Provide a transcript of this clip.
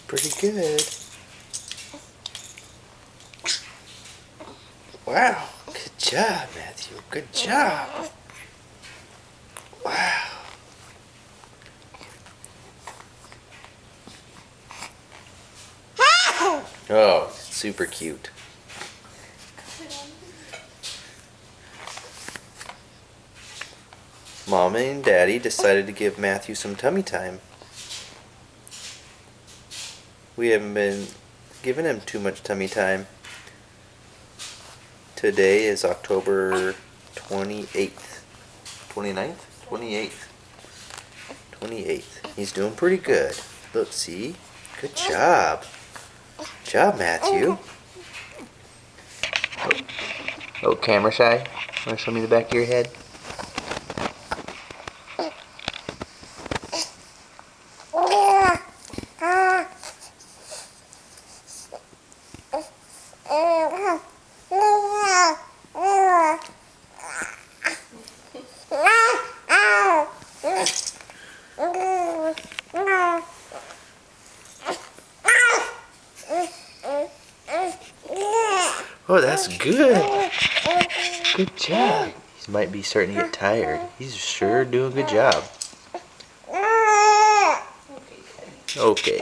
pretty good. Wow, good job, Matthew. Good job. Wow. Oh, super cute. Mama and Daddy decided to give Matthew some tummy time. We haven't been giving him too much tummy time. Today is October 28th. 29th? 28th. 28th. He's doing pretty good. Look, see? Good job. Good job, Matthew. Oh, camera shy? Want to show me the back of your head? Oh, that's good. Good job. He might be starting to get tired. He's sure doing a good job. Okay.